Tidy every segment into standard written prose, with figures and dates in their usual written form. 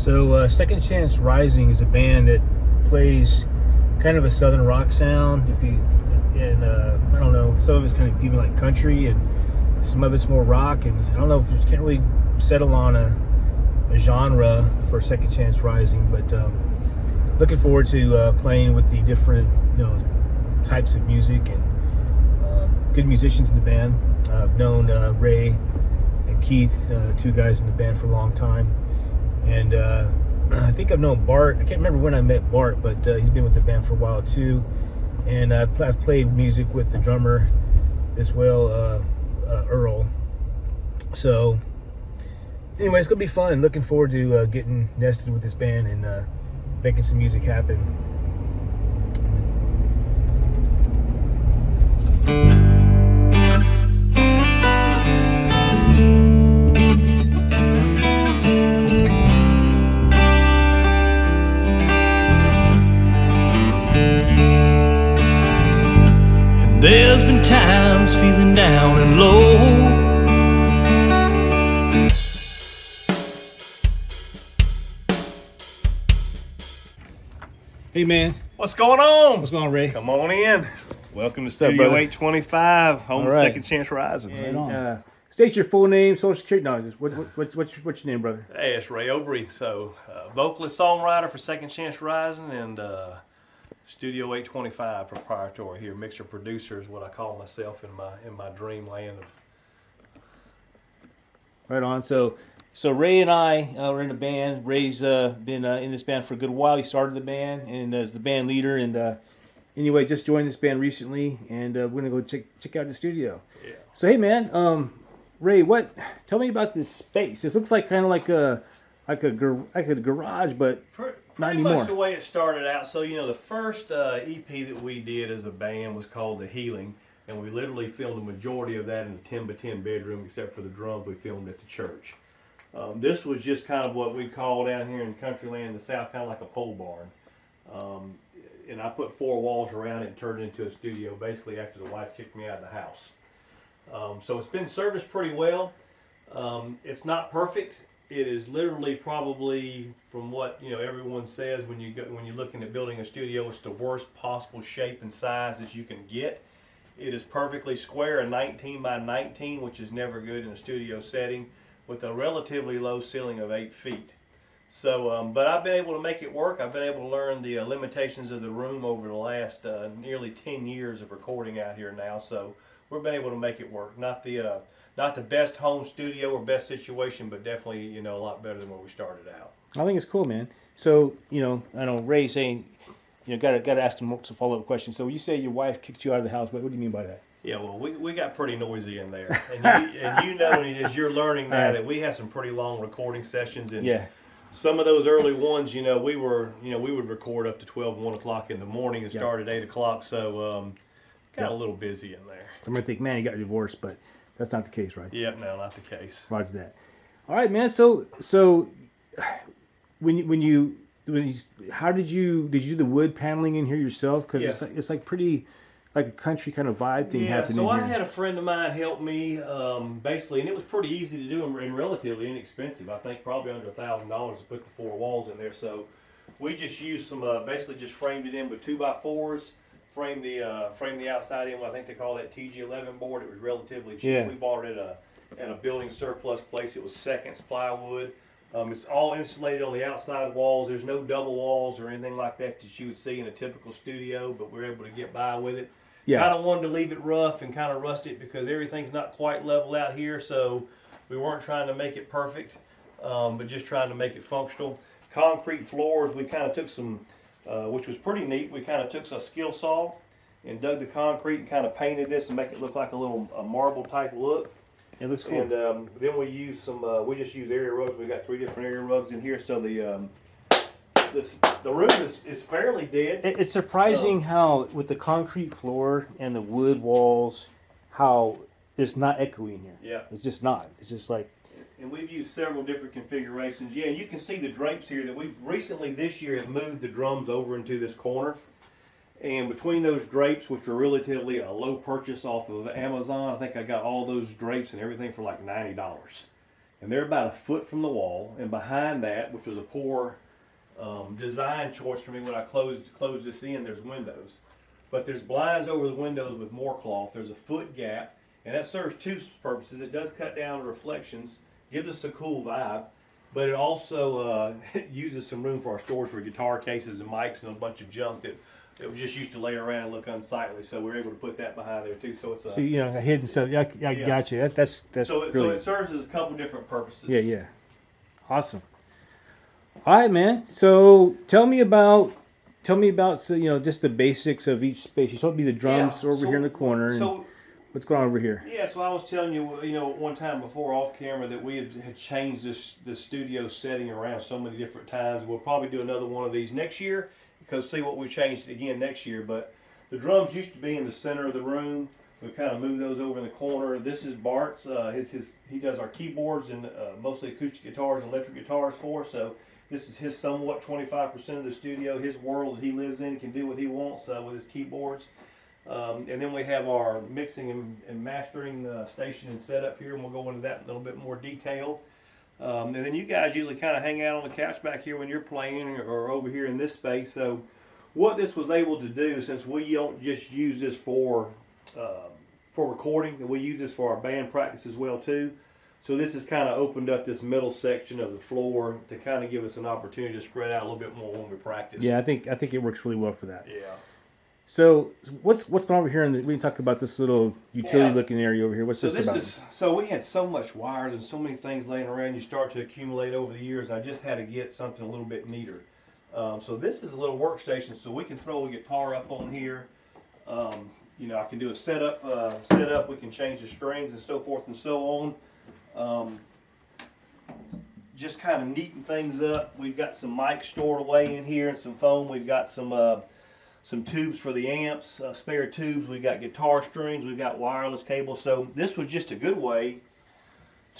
So Second Chance Rising is a band that plays kind of a southern rock sound. I don't know, some of it's kind of giving like country, and some of it's more rock. And I don't know if you can't really settle on a genre for Second Chance Rising, but looking forward to playing with the different types of music and good musicians in the band. I've known Ray and Keith, two guys in the band, for a long time. And I think I've known Bart. I can't remember when I met Bart, but he's been with the band for a while too. And I've played music with the drummer as well, Earl. So anyway, it's going to be fun. Looking forward to getting nested with this band and making some music happen. There's been times feeling down and low. Hey man, What's going on? what's going on, Ray? Come on in. Welcome to up, Studio brother? 825, home All of right. Second Chance Rising. And state your full name, social security. No, just what's your name, brother? Hey, it's Ray Obry. So, vocalist, songwriter for Second Chance Rising, and Studio 825 proprietary here. Mixer producer is what I call myself in my dreamland of. Right on. So Ray and I are in a band. Ray's been in this band for a good while. He started the band and is the band leader. And anyway, just joined this band recently, and we're gonna go check out the studio. Yeah. So hey, man, Ray, tell me about this space. It looks like kind of like a garage, but not Pretty anymore. much the way it started out. So, the first EP that we did as a band was called The Healing, and we literally filmed the majority of that in a 10 by 10 bedroom, except for the drums we filmed at the church. This was just kind of what we call down here in Countryland in the South, kind of like a pole barn. And I put 4 walls around it and turned it into a studio basically after the wife kicked me out of the house. So it's been serviced pretty well. It's not perfect. It is literally probably, from what everyone says, when you're looking at building a studio, it's the worst possible shape and size that you can get. It is perfectly square, a 19 by 19, which is never good in a studio setting, with a relatively low ceiling of 8 feet. So, but I've been able to make it work. I've been able to learn the limitations of the room over the last nearly 10 years of recording out here now. So we've been able to make it work. Not the best home studio or best situation, but definitely a lot better than where we started out. I think it's cool, man. So I know Ray saying, gotta ask him some follow up questions. So you say your wife kicked you out of the house. What do you mean by that? Yeah, well, we got pretty noisy in there, and as you're learning now that we have some pretty long recording sessions, and Yeah. some of those early ones, we would record up to 12, 1 o'clock in the morning and start at 8 o'clock, so got a little busy in there. I'm gonna think, man, you got divorced, but that's not the case, right? Yep, no, not the case. Roger that. All right, man. So how did you do the wood paneling in here yourself? Because Yes. it's like pretty like a country kind of vibe thing happening so in I here. had a friend of mine help me, basically, and it was pretty easy to do and relatively inexpensive. I think probably under $1,000 to put the 4 walls in there. So we just used some, basically just framed it in with 2x4s, framed the outside in what I think they call that TG11 board. It was relatively cheap. Yeah. We bought it at a building surplus place. It was Seconds plywood. It's all insulated on the outside walls. There's no double walls or anything like that you would see in a typical studio, but we're able to get by with it. Yeah. Kind of wanted to leave it rough and kind of rust it because everything's not quite level out here, so we weren't trying to make it perfect, but just trying to make it functional. Concrete floors, we kind of took some, which was pretty neat, we kind of took a skill saw and dug the concrete and kind of painted this and make it look like a marble type look. It looks cool. And then we used we just used area rugs. We got 3 different area rugs in here, so the room is fairly dead. It's surprising how with the concrete floor and the wood walls, how it's not echoey in here. Yeah. It's just not. It's just like. And we've used several different configurations. Yeah, and you can see the drapes here that we've recently this year have moved the drums over into this corner. And between those drapes, which were relatively a low purchase off of Amazon, I think I got all those drapes and everything for like $90. and they're about a foot from the wall. And behind that, which was a poor design choice for me when I closed this in, there's windows. But there's blinds over the windows with more cloth. There's a foot gap, and that serves two purposes. It does cut down the reflections, gives us a cool vibe, but it also uses some room for our storage for guitar cases and mics and a bunch of junk that we just used to lay around and look unsightly. So we're able to put that behind there too. So it's So you know, hidden. So I got you. That's so really, it serves as a couple different purposes. yeah. Awesome. All right, man. So tell me about so you know, just the basics of each space. You told me the drums over here in the corner. So what's going on over here? yeah, so I was telling you, you know, one time before off camera that we had changed this studio setting around so many different times. We'll probably do another one of these next year because see what we've changed again next year. But the drums used to be in the center of the room. We kind of moved those over in the corner. This is Bart's. He does our keyboards and mostly acoustic guitars and electric guitars for us. So this is his somewhat 25% of the studio, his world that he lives in. He can do what he wants with his keyboards. And then we have our mixing and mastering station and setup here, and we'll go into that in a little bit more detail. And then you guys usually kind of hang out on the couch back here when you're playing or over here in this space. So what this was able to do, since we don't just use this for recording, we use this for our band practice as well too. So this has kind of opened up this middle section of the floor to kind of give us an opportunity to spread out a little bit more when we practice. Yeah, I think it works really well for that. Yeah. So what's going on over here? We talked about this little utility-looking area over here. What's this about? So we had so much wires and so many things laying around. You start to accumulate over the years. I just had to get something a little bit neater. So this is a little workstation, so we can throw a guitar up on here. You know, I can do a setup. We can change the strings and so forth and so on. Just kind of neaten things up. We've got some mics stored away in here and some foam. We've got some tubes for the amps, spare tubes. We've got guitar strings. We've got wireless cables. So this was just a good way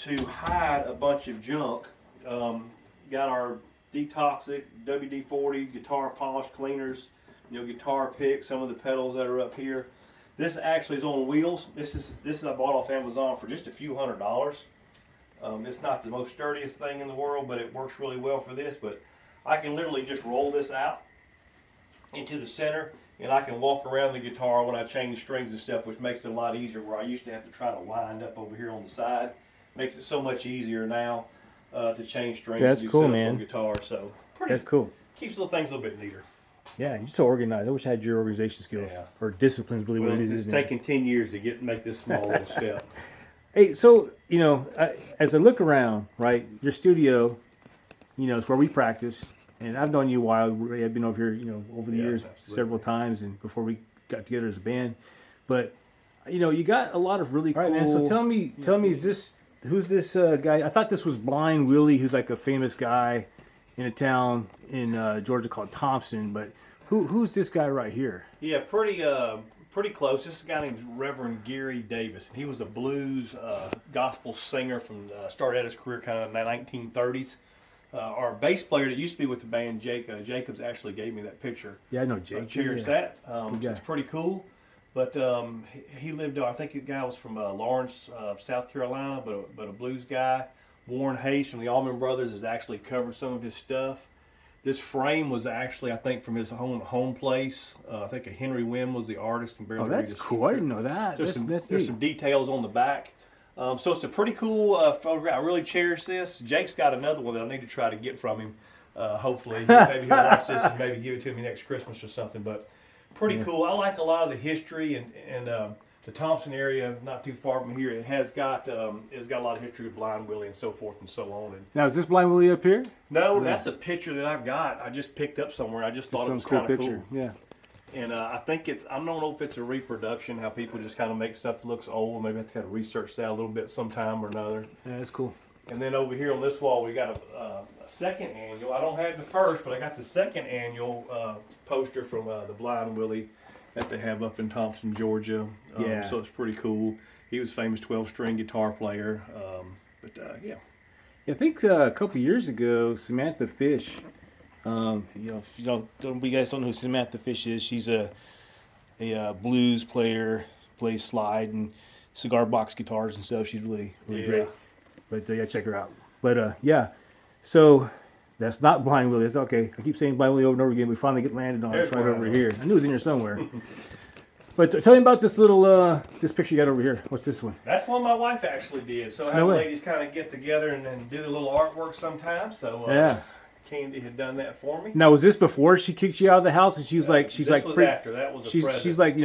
to hide a bunch of junk. Got our Detoxic WD-40 guitar polish cleaners, you know, guitar picks, some of the pedals that are up here. This actually is on wheels. This is I bought off Amazon for just a few $100s. It's not the most sturdiest thing in the world, but it works really well for this. But I can literally just roll this out into the center, and I can walk around the guitar when I change strings and stuff, which makes it a lot easier, where I used to have to try to wind up over here on the side. Makes it so much easier now to change strings. That's cool, man. Guitar, so That's cool. Keeps little things a little bit neater. Yeah, you're so organized. I wish I had your organization skills or disciplines. Really, what it is. It's taken 10 years to make this small little step. Hey, so you know, as I look around, right, your studio, you know, it's where we practice, and I've known you a while. I've been over here, you know, over the years several times, and before we got together as a band. But you know, you got a lot of really cool. All right, man. So tell me, who's this guy? I thought this was Blind Willie, who's like a famous guy in a town in Georgia called Thompson. But who's this guy right here? Yeah, pretty close. This is a guy named Reverend Gary Davis, and he was a blues gospel singer from started out his career kind of in the 1930s. Our bass player that used to be with the band, Jacobs, actually gave me that picture. Yeah, I know Jake. So cheers that. So it's pretty cool. But he lived, I think the guy was from Lawrence, South Carolina, but a blues guy. Warren Hayes from the Allman Brothers has actually covered some of his stuff. This frame was actually, I think, from his home place. I think Henry Wynn was the artist. Oh, that's cool. I didn't know that. There's some details on the back. So it's a pretty cool photograph. I really cherish this. Jake's got another one that I need to try to get from him. Hopefully, maybe he'll watch this and maybe give it to me next Christmas or something. But pretty cool. I like a lot of the history and the Thompson area, not too far from here. It's got a lot of history with Blind Willie and so forth and so on. And now, is this Blind Willie up here? No, that's a picture that I've got. I just picked up somewhere. I just thought it was kind of cool. Yeah. And I think I don't know if it's a reproduction, how people just kind of make stuff that looks old. Maybe I have to kind of research that a little bit sometime or another. Yeah, that's cool. And then over here on this wall, we got a second annual. I don't have the first, but I got the second annual poster from the Blind Willie that they have up in Thompson, Georgia. So it's pretty cool. He was a famous 12-string guitar player. Yeah. I think a couple years ago, Samantha Fish, you guys don't know who Samantha Fish is. She's a blues player, plays slide and cigar box guitars and stuff. She's really great. But yeah, check her out. But yeah, so that's not Blind Willie. It's okay. I keep saying Blind Willie over and over again. We finally get landed on it. It's right over here. I knew it was in here somewhere. But tell me about this little this picture you got over here. What's this one? That's one my wife actually did. So I have ladies kind of get together and do the little artwork sometimes. So Yeah. Candy had done that for me. Now, was this before she kicked you out of the house? And she's like, this was after. That was a present. she's like,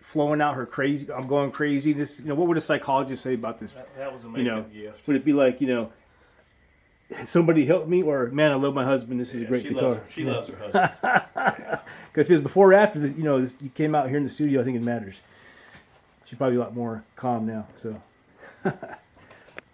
flowing out her crazy. I'm going crazy. This, what would a psychologist say about this? That was a makeup gift. Would it be like, somebody help me, or man, I love my husband. This is a great guitar. She loves her husband. Because if it was before or after, you came out here in the studio, I think it matters. She's probably a lot more calm now. So,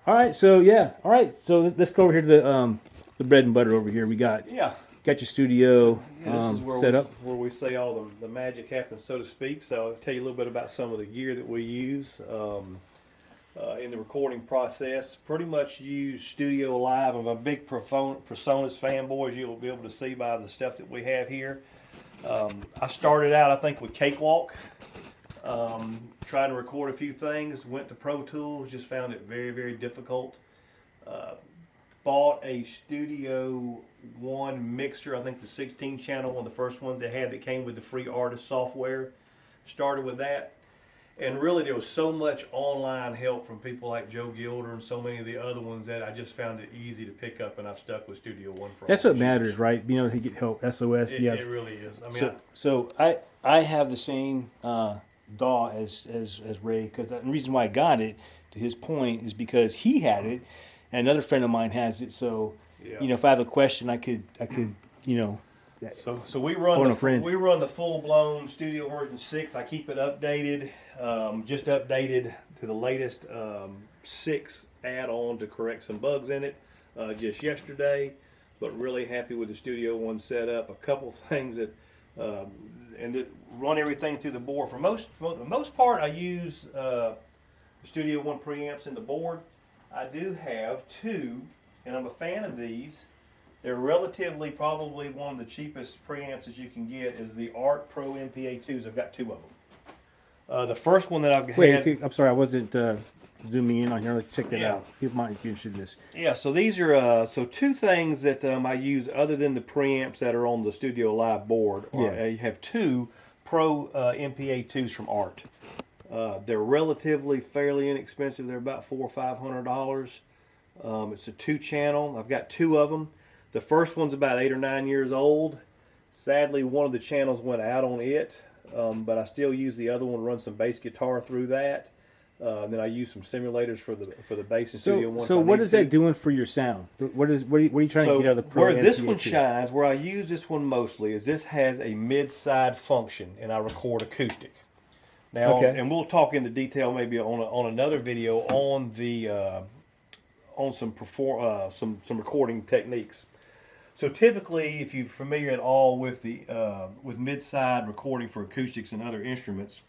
all right. So yeah, all right. So let's go over here to the bread and butter over here. We got your studio this is where set up. Where we say all the magic happens, so to speak. So I'll tell you a little bit about some of the gear that we use in the recording process. Pretty much use Studio Live. I'm a big Personas fanboy, as you'll be able to see by the stuff that we have here. I started out, I think, with Cakewalk, trying to record a few things. Went to Pro Tools, just found it very, very difficult. Bought a Studio One mixer, I think the 16 channel, one of the first ones they had that came with the free artist software. Started with that. And really, there was so much online help from people like Joe Gilder and so many of the other ones that I just found it easy to pick up, and I've stuck with Studio One for. That's what matters, right? To get help, SOS. It really is. I mean, so I have the same DAW as Ray, because the reason why I got it, to his point, is because he had it, and another friend of mine has it. So if I have a question, I could So we run the full blown Studio version 6. I keep it updated. Just updated to the latest 6 add-on to correct some bugs in it just yesterday. But really happy with the Studio One setup. A couple things that run everything through the board. For the most part, I use Studio One preamps in the board. I do have 2, and I'm a fan of these. They're relatively probably one of the cheapest preamps that you can get is the Art Pro MPA2s. I've got 2 of them. The first one that I've had... Wait, I'm sorry, I wasn't zooming in on here. Let's check that out. People might be interested in this. Yeah, so these are 2 things that I use other than the preamps that are on the Studio Live board. You have 2 Pro MPA2s from Art. They're relatively fairly inexpensive. They're about $400 or $500. It's a 2-channel. I've got 2 of them. The first one's about 8 or 9 years old. Sadly, one of the channels went out on it, but I still use the other one, run some bass guitar through that. Then I use some simulators for the bass in Studio One. So what is that doing for your sound? What are you trying to get out of the Pro? Where this one shines, where I use this one mostly, is this has a mid-side function, and I record acoustic. Now, and we'll talk into detail maybe on another video on the on some recording techniques. So typically, if you're familiar at all with the with mid-side recording for acoustics and other instruments,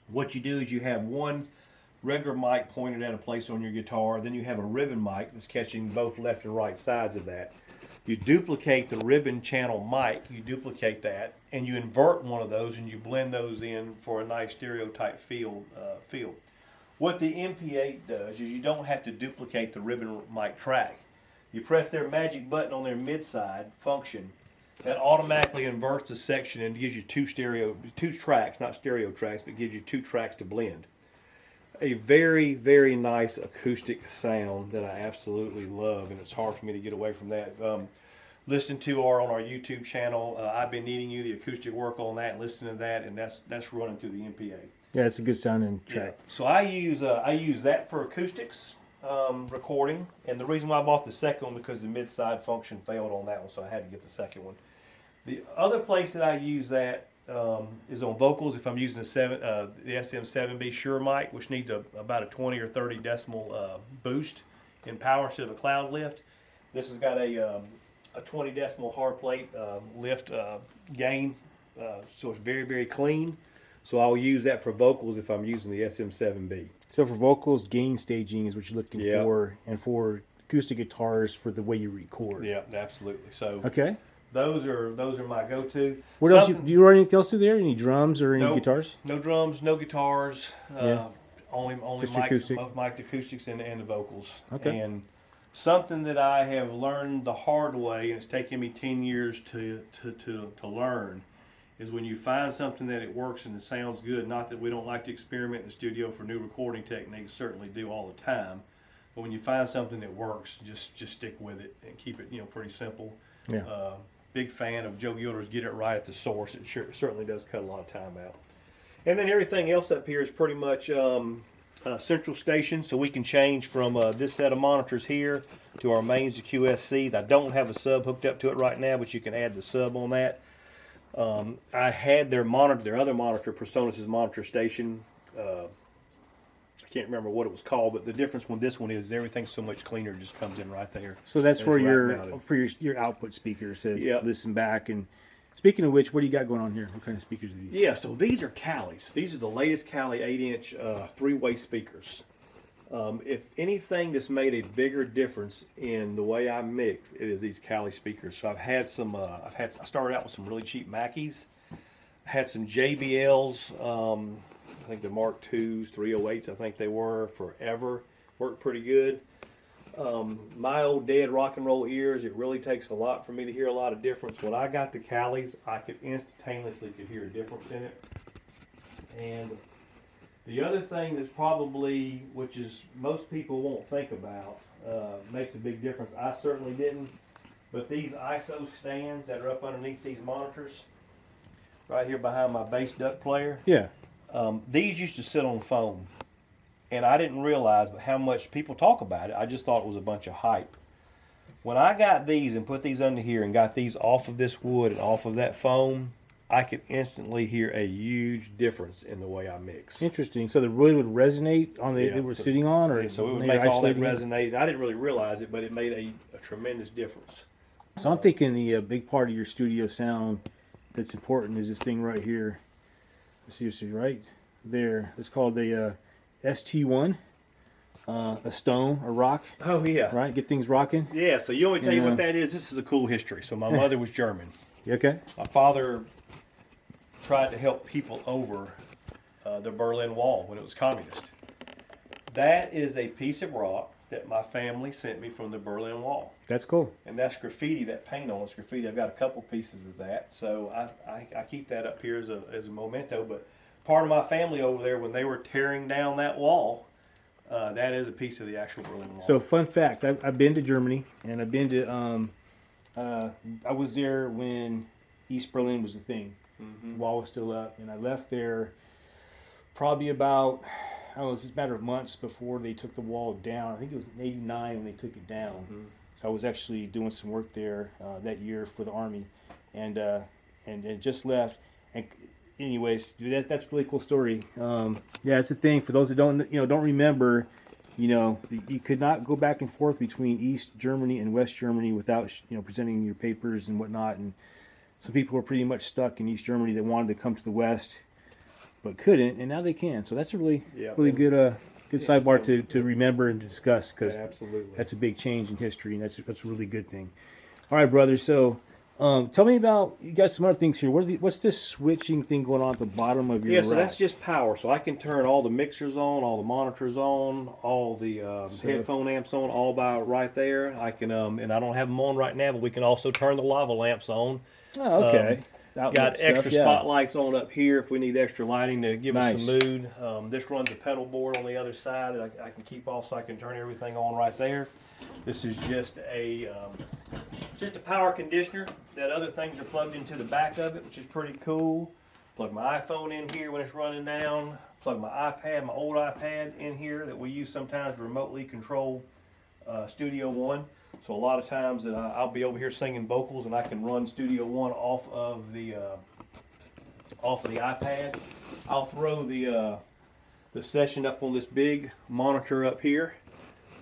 what you do is you have one regular mic pointed at a place on your guitar, then you have a ribbon mic that's catching both left and right sides of that. You duplicate the ribbon channel mic, you duplicate that, and you invert one of those and you blend those in for a nice stereo type feel. What the MP8 does is you don't have to duplicate the ribbon mic track. You press their magic button on their mid-side function, that automatically inverts the section and gives you 2 tracks, not stereo tracks, but gives you 2 tracks to blend. A very, very nice acoustic sound that I absolutely love, and it's hard for me to get away from that. Listen to on our YouTube channel. I've been needing you the acoustic work on that, listen to that, and that's running through the MPA. Yeah, it's a good sounding track. Yeah. So I use that for acoustics. Recording, and the reason why I bought the second one because the mid-side function failed on that one, so I had to get the second one. The other place that I use that is on vocals. If I'm using the SM7B Shure mic, which needs about a 20 or 30 decimal boost in power instead of a cloud lift, this has got a 20 decimal hard plate lift gain, so it's very, very clean. So I'll use that for vocals if I'm using the SM7B. So for vocals, gain staging is what you're looking for, and for acoustic guitars, for the way you record. Yeah, absolutely. So those are my go-to. What else? Do you run anything else through there? Any drums or any guitars? No drums, no guitars. Only Just acoustic. mic'd acoustics and the vocals. Okay. And something that I have learned the hard way, and it's taken me 10 years to learn, is when you find something that it works and it sounds good. Not that we don't like to experiment in the studio for new recording techniques, certainly do all the time. But when you find something that works, just stick with it and keep it, pretty simple. Yeah. Big fan of Joe Gilder's "Get It Right at the Source." It certainly does cut a lot of time out. And then everything else up here is pretty much central station, so we can change from this set of monitors here to our mains to QSCs. I don't have a sub hooked up to it right now, but you can add the sub on that. I had their other monitor, Personas' monitor station. I can't remember what it was called, but the difference with this one is everything's so much cleaner. It just comes in right there. So that's for rack mounted. your output speakers to Yep. listen back. And speaking of which, what do you got going on here? What kind of speakers are these? Yeah, so these are Calis. These are the latest Cali 8-inch three-way speakers. If anything that's made a bigger difference in the way I mix, it is these Cali speakers. So I've had some. I started out with some really cheap Mackies. Had some JBLs. I think the Mark IIs, 308s. I think they were forever. Worked pretty good. My old dead rock and roll ears. It really takes a lot for me to hear a lot of difference. When I got the Calis, I could instantaneously hear a difference in it. And the other thing that's probably, which is most people won't think about, makes a big difference. I certainly didn't. But these ISO stands that are up underneath these monitors, right here behind my bass duct player, Yeah. these used to sit on foam. And I didn't realize how much people talk about it. I just thought it was a bunch of hype. When I got these and put these under here and got these off of this wood and off of that foam, I could instantly hear a huge difference in the way I mix. Interesting. So the wood would resonate on the they were sitting on, or So it would maybe make all that isolating? resonate. I didn't really realize it, but it made a tremendous difference. So I'm thinking the big part of your studio sound that's important is this thing right here. Seriously, right there. It's called the ST1, a stone, a rock. Oh, yeah. Right, get things rocking. Yeah, so you want me to tell you Yeah. what that is? This is a cool history. So my mother was German. You okay? My father tried to help people over the Berlin Wall when it was communist. That is a piece of rock that my family sent me from the Berlin Wall. That's cool. And that's graffiti, that paint on it's graffiti. I've got a couple pieces of that. So I keep that up here as a memento. But part of my family over there, when they were tearing down that wall, that is a piece of the actual Berlin Wall. So fun fact, I've been to Germany, and I've been to, I was there when East Berlin was a thing. The wall was still up, and I left there probably about, I don't know, it's just a matter of months before they took the wall down. I think it was in '89 when they took it down. So I was actually doing some work there that year for the Army, and just left. And anyways, that's a really cool story. Yeah, it's a thing for those that don't remember. You could not go back and forth between East Germany and West Germany without presenting your papers and whatnot. And some people were pretty much stuck in East Germany that wanted to come to the West, but couldn't, and now they can. So that's a really good sidebar to remember and to discuss, because absolutely, that's a big change in history, and that's a really good thing. All right, brother. So tell me about, you got some other things here. What's this switching thing going on at the bottom of your rack? so that's just power. So I can turn all the mixers on, all the monitors on, all the headphone amps on, all by right there. I can, and I don't have them on right now, but we can also turn the lava lamps on. Oh, okay. Got extra spotlights on up here if we need extra lighting to give us some mood. This runs a pedal board on the other side that I can keep off, so I can turn everything on right there. This is just a power conditioner. That other things are plugged into the back of it, which is pretty cool. Plug my iPhone in here when it's running down. Plug my iPad, my old iPad, in here that we use sometimes to remotely control Studio One. So a lot of times that I'll be over here singing vocals, and I can run Studio One off of the iPad. I'll throw the session up on this big monitor up here.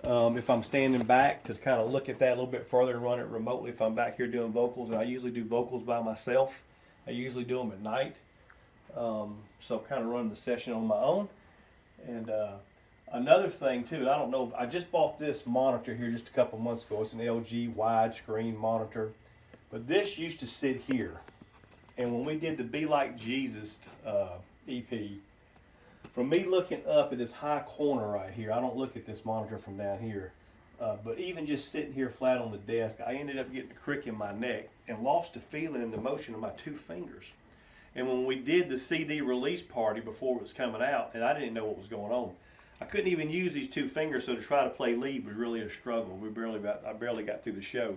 If I'm standing back to kind of look at that a little bit further and run it remotely, if I'm back here doing vocals, and I usually do vocals by myself. I usually do them at night. So kind of run the session on my own. And another thing too, I don't know, I just bought this monitor here just a couple months ago. It's an LG widescreen monitor. But this used to sit here. And when we did the Be Like Jesus EP, from me looking up at this high corner right here, I don't look at this monitor from down here, but even just sitting here flat on the desk, I ended up getting a crick in my neck and lost the feeling and the motion of my 2 fingers. And when we did the CD release party before it was coming out, and I didn't know what was going on, I couldn't even use these 2 fingers, so to try to play lead was really a struggle. I barely got through the show.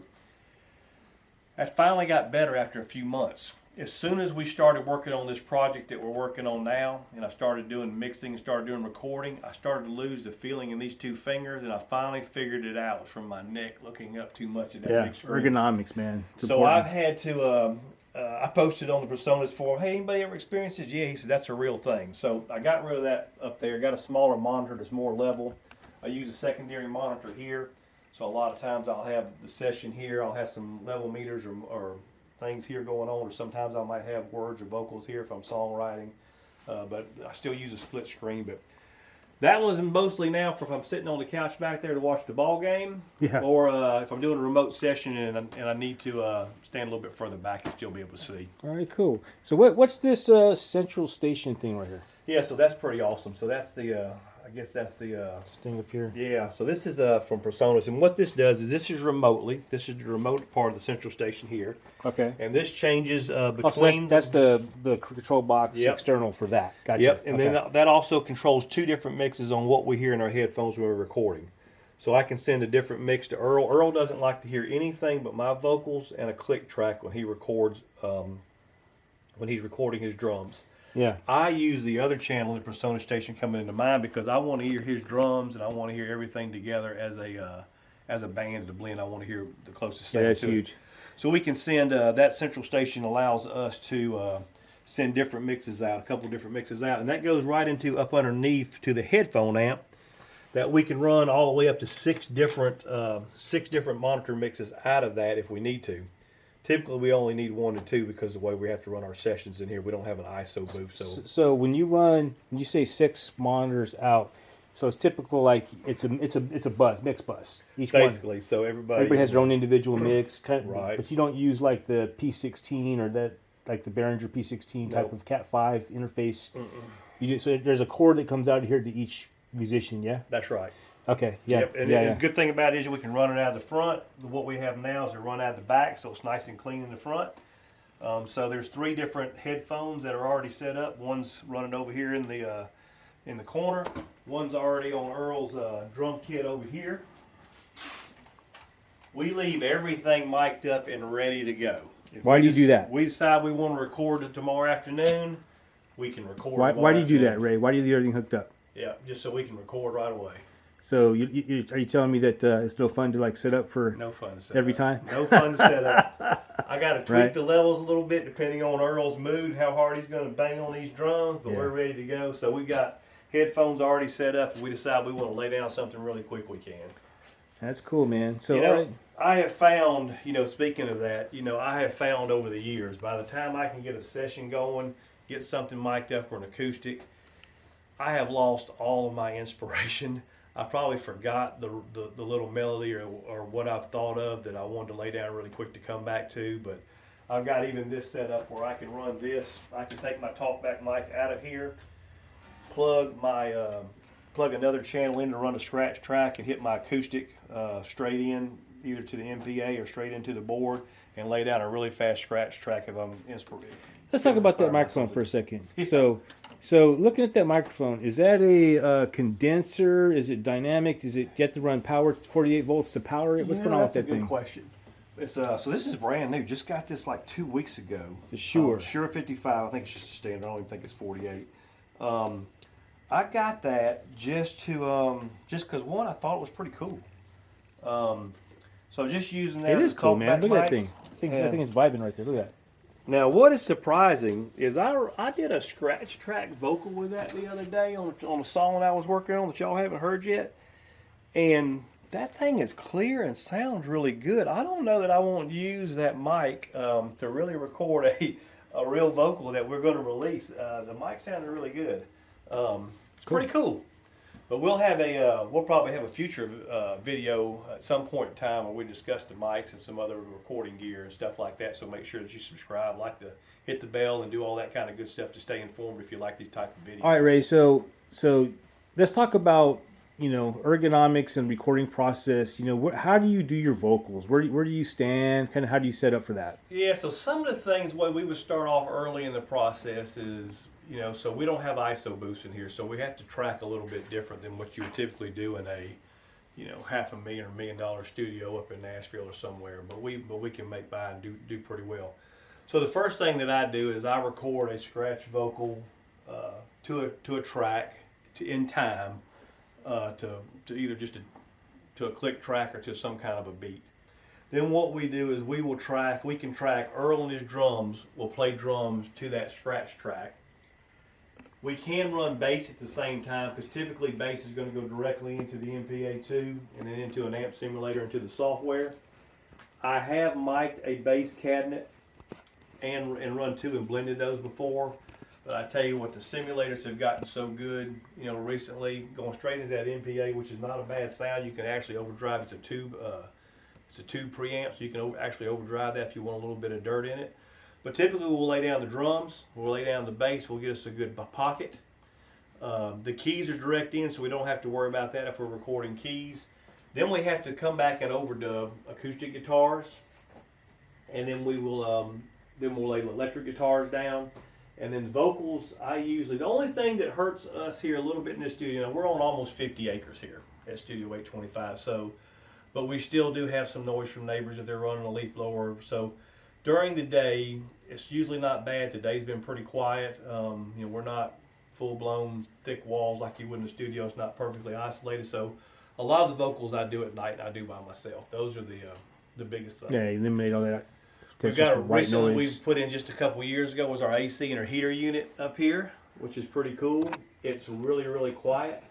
That finally got better after a few months. As soon as we started working on this project that we're working on now, and I started doing mixing and started doing recording, I started to lose the feeling in these 2 fingers, and I finally figured it out. It was from my neck looking up too much at that big screen. Ergonomics, man. It's so important. I've had to, I posted on the Personas forum, hey, anybody ever experienced this? Yeah, he said, that's a real thing. So I got rid of that up there, got a smaller monitor that's more level. I use a secondary monitor here. So a lot of times I'll have the session here, I'll have some level meters or things here going on, or sometimes I might have words or vocals here if I'm songwriting, but I still use a split screen. But that was mostly now for if I'm sitting on the couch back there to watch the ball game, or if I'm doing a remote session and I need to stand a little bit further back and still be able to see. All right, cool. So what's this central station thing right here? Yeah, so that's pretty awesome. So that's the, I guess that's the... This thing up here? Yeah, so this is from Personas. And what this does is this is remotely. This is the remote part of the central station here. Okay. And this changes between... Oh, so that's the control box external for that. Gotcha. Yep, and then that also controls 2 different mixes on what we hear in our headphones when we're recording. So I can send a different mix to Earl. Earl doesn't like to hear anything but my vocals and a click track when he records, when he's recording his drums. Yeah. I use the other channel in the Persona station coming into mine because I want to hear his drums and I want to hear everything together as a band, to blend. I want to hear the closest sound. Yeah, that's to huge. It. So we can send that central station allows us to send different mixes out, a couple different mixes out, and that goes right into up underneath to the headphone amp that we can run all the way up to 6 different monitor mixes out of that if we need to. Typically, we only need 1 to 2 because of the way we have to run our sessions in here. We don't have an ISO booth. So when you say 6 monitors out, so it's typical like it's a bus, mixed bus. Each basically, one, so everybody has their own individual mix, right? But you don't use like the P16 or that like the Behringer P16 type of Cat 5 interface. You so there's a cord that comes out of here to each musician. Yeah, that's right. Okay, yeah. Yep. And the good thing about it is we can run it out of the front. What we have now is to run out of the back, so it's nice and clean in the front. So there's 3 different headphones that are already set up. One's running over here in the corner. One's already on Earl's drum kit over here. We leave everything mic'd up and ready to go. Why do you do that? We decide we want to record it tomorrow afternoon, we can record. Why do you do that, Ray? Why do you leave everything hooked up? Yeah, just so we can record right away. So are you telling me that it's no fun to like set up for no fun to set every up. time? No fun to set up. I got to tweak the levels a little bit depending on Earl's mood, how hard he's going to bang on these drums, but we're ready to go. So we've got headphones already set up. If we decide we want to lay down something really quick, we can. That's cool, man. So I have found, speaking of that, I have found over the years, by the time I can get a session going, get something mic'd up or an acoustic, I have lost all of my inspiration. I probably forgot the little melody or what I've thought of that I wanted to lay down really quick to come back to. But I've got even this set up where I can run this. I can take my talkback mic out of here, plug another channel in to run a scratch track, and hit my acoustic straight in either to the MPA or straight into the board, and lay down a really fast scratch track if I'm inspired. Let's talk about that microphone for a second. So looking at that microphone, is that a condenser? Is it dynamic? Does it get to run power 48 volts to power it? What's going on with that thing? That's a good question. It's so this is brand new. Just got this like 2 weeks ago. The Shure. Shure 55. I think it's just a standard. I don't even think it's 48. I got that just because one, I thought it was pretty cool. So just using that. It is cool, man. Look at that thing. I think it's vibing right there. Look at that. Now, what is surprising is I did a scratch track vocal with that the other day on a song I was working on that y'all haven't heard yet, and that thing is clear and sounds really good. I don't know that I won't use that mic to really record a real vocal that we're going to release. The mic sounded really good. It's pretty cool. But we'll probably have a future video at some point in time where we discuss the mics and some other recording gear and stuff like that. So make sure that you subscribe, like to hit the bell, and do all that kind of good stuff to stay informed if you like these type of videos. All right, Ray. So So let's talk about, ergonomics and recording process. How do you do your vocals? Where do you stand? Kind of how do you set up for that? Yeah, so some of the things, what we would start off early in the process is, so we don't have ISO boosts in here, so we have to track a little bit different than what you would typically do in a, $500,000 or $1 million studio up in Nashville or somewhere. But we can make by and do pretty well. So the first thing that I do is I record a scratch vocal to a track in time to either just to a click track or to some kind of a beat. Then what we do is we can track Earl and his drums, will play drums to that scratch track. We can run bass at the same time because typically bass is going to go directly into the MPA2 and then into an amp simulator into the software. I have mic'd a bass cabinet and run two and blended those before. But I tell you what, the simulators have gotten so good, recently, going straight into that MPA, which is not a bad sound. You can actually overdrive. It's a tube preamp, so you can actually overdrive that if you want a little bit of dirt in it. But typically we'll lay down the drums, we'll lay down the bass, we'll get us a good pocket. The keys are direct in, so we don't have to worry about that if we're recording keys. Then we have to come back and overdub acoustic guitars, and then we'll lay electric guitars down. And then vocals, the only thing that hurts us here a little bit in this studio, we're on almost 50 acres here at Studio 825, but we still do have some noise from neighbors if they're running a leaf blower. So during the day, it's usually not bad. The day's been pretty quiet. We're not full-blown thick walls like you would in the studio. It's not perfectly isolated. So a lot of the vocals I do at night, I do by myself. Those are the biggest things. Yeah, eliminate all that. We've got a recently we've put in just a couple years ago was our AC and our heater unit up here, which is pretty cool. It's really, really quiet.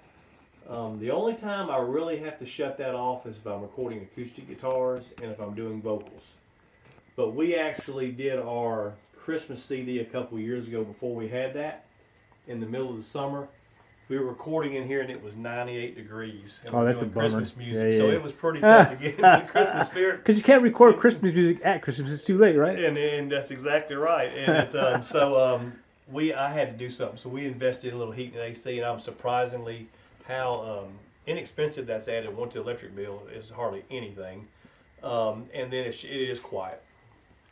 The only time I really have to shut that off is if I'm recording acoustic guitars and if I'm doing vocals. But we actually did our Christmas CD a couple years ago before we had that in the middle of the summer. We were recording in here and it was 98 degrees. And that's doing a bummer. Christmas music, yeah. So it was pretty tough to get into the Christmas spirit. Because you can't record Christmas music at Christmas; it's too late, right? And that's exactly right. And I had to do something. So we invested in a little heat and AC, and I'm surprisingly how inexpensive that's added. One to the electric bill is hardly anything, and then it is quiet.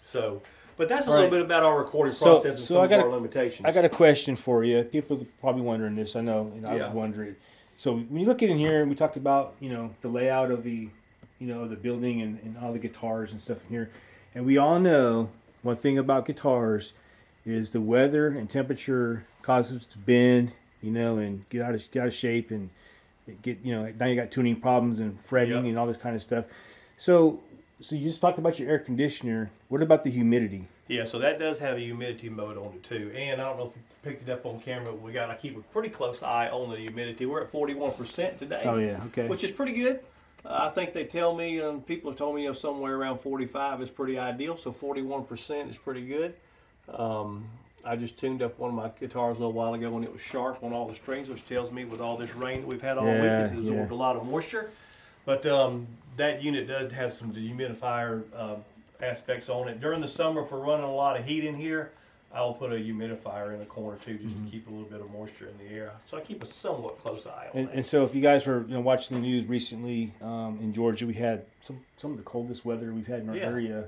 So. But that's a little bit about our recording process and some of our limitations. I got a question for you. People are probably wondering this. I know, I was wondering. So when you look at in here, we talked about the layout of the the building and all the guitars and stuff in here, and we all know one thing about guitars is the weather and temperature causes it to bend, and get out of shape and get now you got tuning problems and fretting and all this kind of stuff. So you just talked about your air conditioner. What about the humidity? Yeah, so that does have a humidity mode on it too. And I don't know if you picked it up on camera, but I keep a pretty close eye on the humidity. We're at 41% today. Oh yeah, okay. Which is pretty good. I think they tell me, people have told me somewhere around 45 is pretty ideal. So 41% is pretty good. I just tuned up one of my guitars a little while ago when it was sharp on all the strings, which tells me with all this rain that we've had all week, it's absorbed a lot of moisture. But that unit does have some dehumidifier aspects on it. During the summer, if we're running a lot of heat in here, I will put a humidifier in the corner too, just to keep a little bit of moisture in the air. So I keep a somewhat close eye on that. And so, if you guys were watching the news recently in Georgia, we had some of the coldest weather we've had in our area,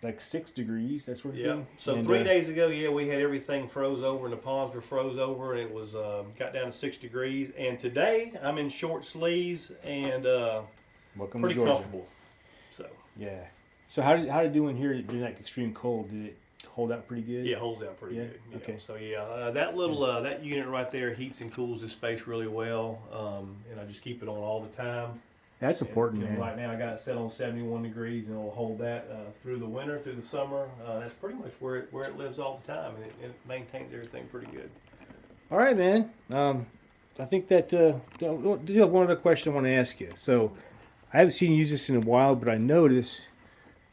like 6 degrees. That's what. Yeah. So 3 days ago, we had everything froze over and the ponds were froze over, and it was got down to 6 degrees. And today, I'm in short sleeves and pretty comfortable. So yeah. So how did it do in here during that extreme cold? Did it hold out pretty good? Yeah, it holds out pretty good. Yeah. Okay. So that little that unit right there heats and cools this space really well, and I just keep it on all the time. That's important, man. Right now I got it set on 71 degrees, and it'll hold that through the winter, through the summer. That's pretty much where it lives all the time, and it maintains everything pretty good. All right, man. I think that do you have one other question I want to ask you. So I haven't seen you use this in a while, but I noticed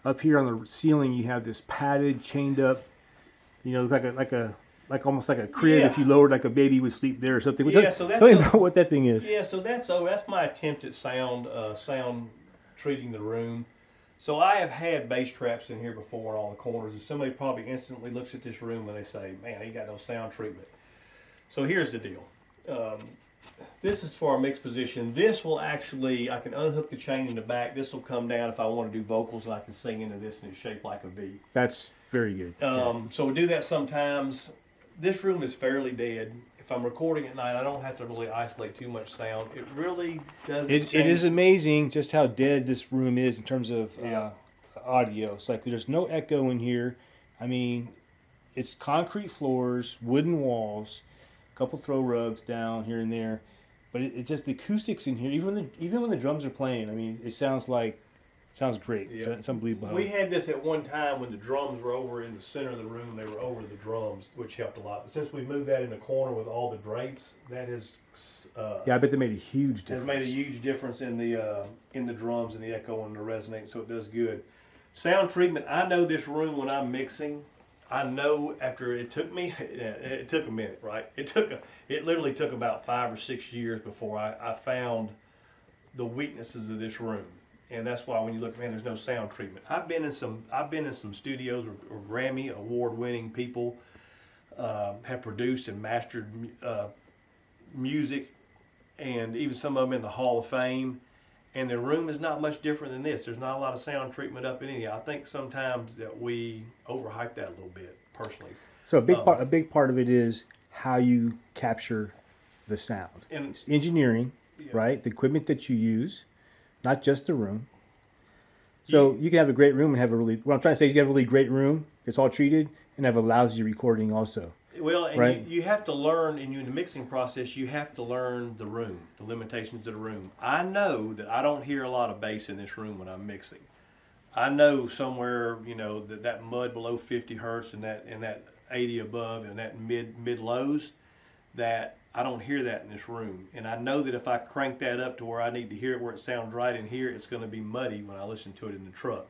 up here on the ceiling you have this padded, chained up, like almost like a crib. If you lowered, like a baby would sleep there or something. So tell me about what that thing is. Yeah, so that's my attempt at sound treating the room. So I have had bass traps in here before on all the corners, and somebody probably instantly looks at this room and they say, "Man, he got no sound treatment." So here's the deal. This is for our mix position. This will actually, I can unhook the chain in the back. This will come down if I want to do vocals, and I can sing into this, and it's shaped like a V. That's very good. So we do that sometimes. This room is fairly dead. If I'm recording at night, I don't have to really isolate too much sound. It really doesn't It change. is amazing just how dead this room is in terms of audio. It's like there's no echo in here. I mean, it's concrete floors, wooden walls, a couple throw rugs down here and there, but it just the acoustics in here. Even when the drums are playing, I mean, it sounds great. Yeah. It's unbelievable. We had this at one time when the drums were over in the center of the room. They were over the drums, which helped a lot. But since we moved that in the corner with all the drapes, that has Yeah, I bet they made a huge difference. has made a huge difference in the drums and the echo and the resonate. So it does good. Sound treatment. I know this room when I'm mixing. I know after it took me, it took a minute, right? It literally took about 5 or 6 years before I found the weaknesses of this room. And that's why when you look, man, there's no sound treatment. I've been in some studios where Grammy award-winning people have produced and mastered music, and even some of them in the Hall of Fame. And the room is not much different than this. There's not a lot of sound treatment up in any. I think sometimes that we overhype that a little bit, personally. So a big part of it is how you capture the sound. And It's engineering, right? The equipment that you use, not just the room. So you can have a great room and have what I'm trying to say is you can have a really great room, it's all treated, and have a lousy recording also. Well, and right? you have to learn, in the mixing process, you have to learn the room, the limitations of the room. I know that I don't hear a lot of bass in this room when I'm mixing. I know somewhere, that mud below 50 hertz and that 80 above and that mid lows, that I don't hear that in this room. And I know that if I crank that up to where I need to hear it, where it sounds right in here, it's going to be muddy when I listen to it in the truck.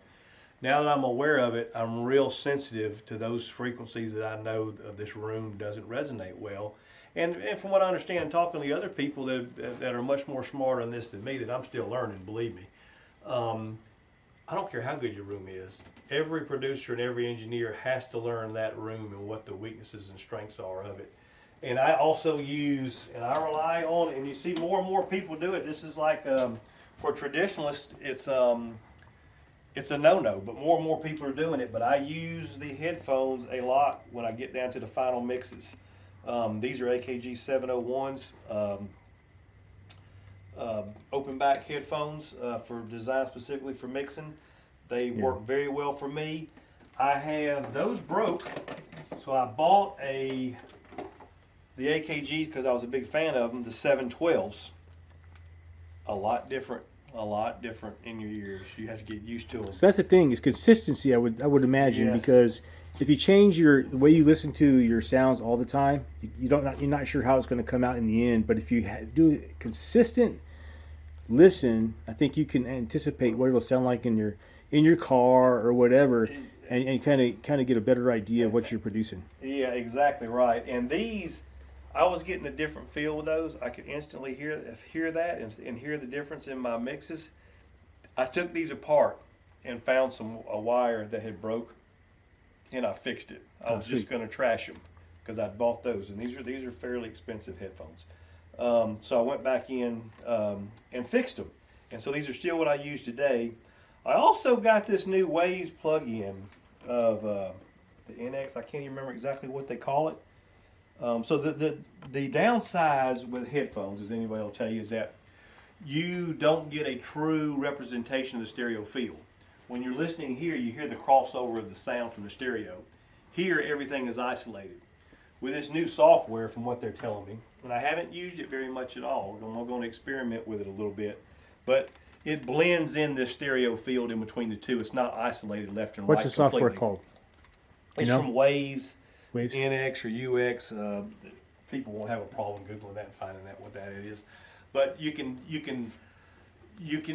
Now that I'm aware of it, I'm real sensitive to those frequencies that I know of this room doesn't resonate well. And from what I understand, talking to the other people that are much more smarter on this than me, that I'm still learning, believe me. I don't care how good your room is. Every producer and every engineer has to learn that room and what the weaknesses and strengths are of it. And I also use, and I rely on, and you see more and more people do it. This is like, for traditionalists, it's a no-no, but more and more people are doing it. But I use the headphones a lot when I get down to the final mixes. These are AKG 701s, open back headphones for designed specifically for mixing. They work very well for me. I have those broke, so I bought the AKGs because I was a big fan of them, the 712s. A lot different in your ears. You have to get used to them. So that's the thing, is consistency, I would imagine, Yes. because if you change the way you listen to your sounds all the time, you're not sure how it's going to come out in the end. But if you do consistent listen, I think you can anticipate what it'll sound like in your car or whatever, and kind of get a better idea of what you're producing. Yeah, exactly right. And these, I was getting a different feel with those. I could instantly hear that and hear the difference in my mixes. I took these apart and found a wire that had broke, and I fixed it. I was just going to trash them because I'd bought those, and these are fairly expensive headphones. So I went back in and fixed them, and so these are still what I use today. I also got this new Waves plug-in of the NX. I can't even remember exactly what they call it. So the downsides with headphones, as anybody will tell you, is that you don't get a true representation of the stereo field. When you're listening here, you hear the crossover of the sound from the stereo. Here, everything is isolated. With this new software, from what they're telling me, and I haven't used it very much at all, I'm going to experiment with it a little bit, but it blends in this stereo field in between the two. It's not isolated left and right. What's the software completely. called? It's from Waves. Waves? NX or UX. People won't have a problem googling that and finding out what that is. But you can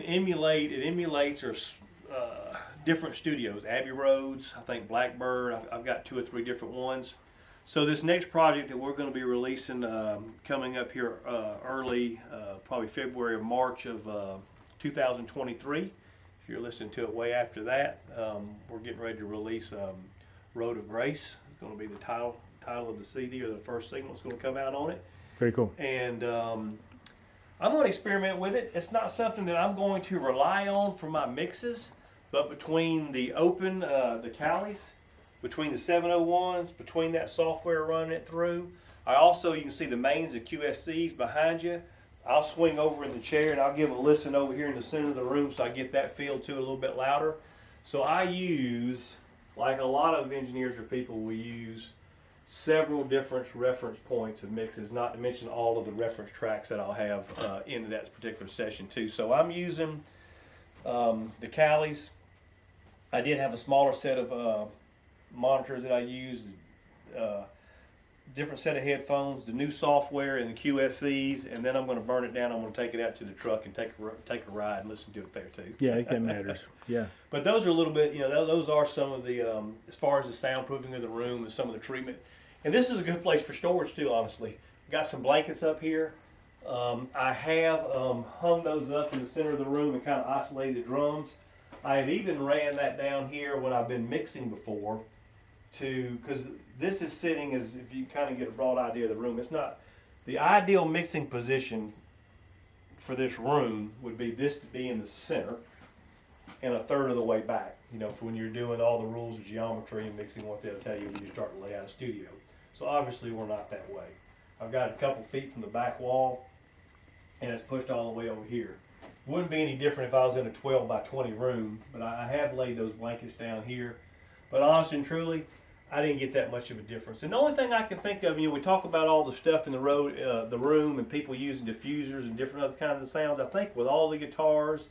emulate. It emulates different studios. Abbey Roads, I think Blackbird. I've got 2 or 3 different ones. So this next project that we're going to be releasing coming up here early, probably February or March of 2023. If you're listening to it way after that, we're getting ready to release Road of Grace. It's going to be the title of the CD, or the first single that's going to come out on it. Very cool. And I'm going to experiment with it. It's not something that I'm going to rely on for my mixes, but between the open, the Calis, between the 701s, between that software running it through, I also, you can see the mains, the QSCs behind you. I'll swing over in the chair and I'll give a listen over here in the center of the room so I get that feel too a little bit louder. So I use, like a lot of engineers or people, we use several different reference points and mixes, not to mention all of the reference tracks that I'll have into that particular session too. So I'm using the Calis. I did have a smaller set of monitors that I used, different set of headphones, the new software and the QSCs, and then I'm going to burn it down. I'm going to take it out to the truck and take a ride and listen to it there too. Yeah, I think that matters. Yeah. But those are a little bit, those are some of the, as far as the soundproofing of the room and some of the treatment. And this is a good place for storage too, honestly. Got some blankets up here. I have hung those up in the center of the room and kind of isolated the drums. I have even ran that down here when I've been mixing before, because this is sitting as, if you kind of get a broad idea of the room, it's not the ideal mixing position for this room would be this to be in the center and a third of the way back, for when you're doing all the rules of geometry and mixing, what they'll tell you when you start to lay out a studio. So obviously we're not that way. I've got a couple feet from the back wall and it's pushed all the way over here. Wouldn't be any different if I was in a 12 by 20 room, but I have laid those blankets down here. But honestly and truly, I didn't get that much of a difference. And the only thing I can think of, we talk about all the stuff in the room and people using diffusers and different other kinds of sounds. I think with all the guitars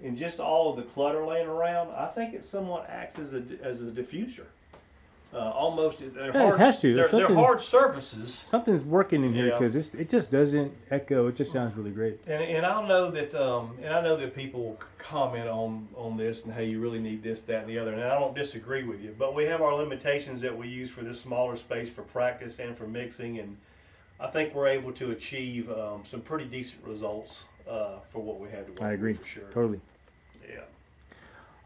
and just all of the clutter laying around, I think it somewhat acts as a diffuser. Almost, they're hard, it has to. They're hard surfaces. Something's working in here because it just doesn't echo. It just sounds really great. And I know that people comment on this and hey, you really need this, that, and the other. And I don't disagree with you, but we have our limitations that we use for this smaller space for practice and for mixing, and I think we're able to achieve some pretty decent results for what we had to work with. I agree. For sure. Totally. Yeah.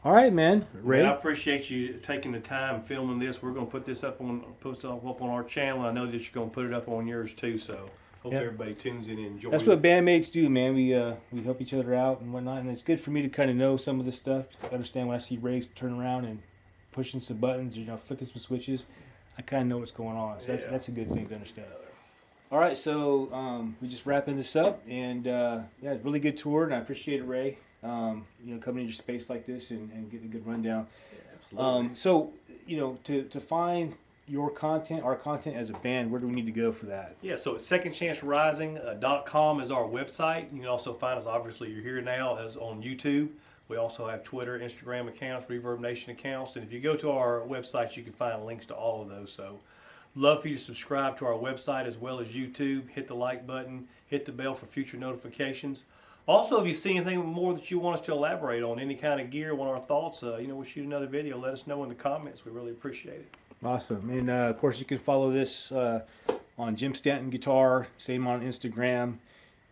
All right, man. Ray, I appreciate you taking the time filming this. We're going to put this up on our channel. I know that you're going to put it up on yours too. So hope everybody tunes in and enjoys. That's what bandmates do, man. We help each other out and whatnot, and it's good for me to kind of know some of this stuff. To understand when I see Ray turn around and pushing some buttons, flicking some switches, I kind of know what's going on. So that's a good thing to understand. All right, so we just wrapping this up, and it's a really good tour, and I appreciate it, Ray. Coming in your space like this and getting a good rundown. Yeah, absolutely. So, to find your content, our content as a band, where do we need to go for that? Yeah, so it's secondchancerising.com is our website. You can also find us, obviously, you're here now, as on YouTube. We also have Twitter, Instagram accounts, Reverb Nation accounts. And if you go to our website, you can find links to all of those. So, love for you to subscribe to our website as well as YouTube. Hit the like button, hit the bell for future notifications. Also, if you see anything more that you want us to elaborate on, any kind of gear, want our thoughts, we'll shoot another video. Let us know in the comments. We really appreciate it. Awesome. And, of course, you can follow this on Jim Stanton Guitar, same on Instagram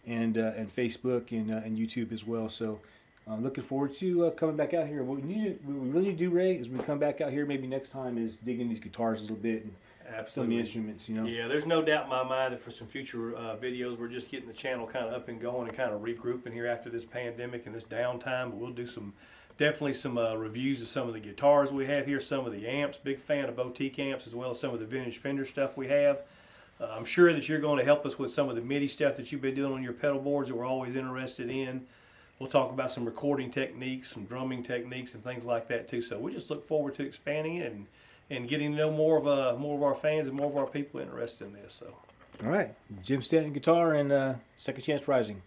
and Facebook and YouTube as well. So I'm looking forward to coming back out here. What we really need to do, Ray, is we come back out here maybe next time is dig in these guitars a little bit and some of the instruments, Yeah, there's no doubt in my mind that for some future videos, we're just getting the channel kind of up and going and kind of regrouping here after this pandemic and this downtime. But we'll do definitely some reviews of some of the guitars we have here, some of the amps. Big fan of boutique amps as well as some of the vintage Fender stuff we have. I'm sure that you're going to help us with some of the MIDI stuff that you've been doing on your pedal boards that we're always interested in. We'll talk about some recording techniques, some drumming techniques, and things like that too. So we just look forward to expanding it and getting to know more of our fans and more of our people interested in this. So, all right, Jim Stanton Guitar and Second Chance Rising.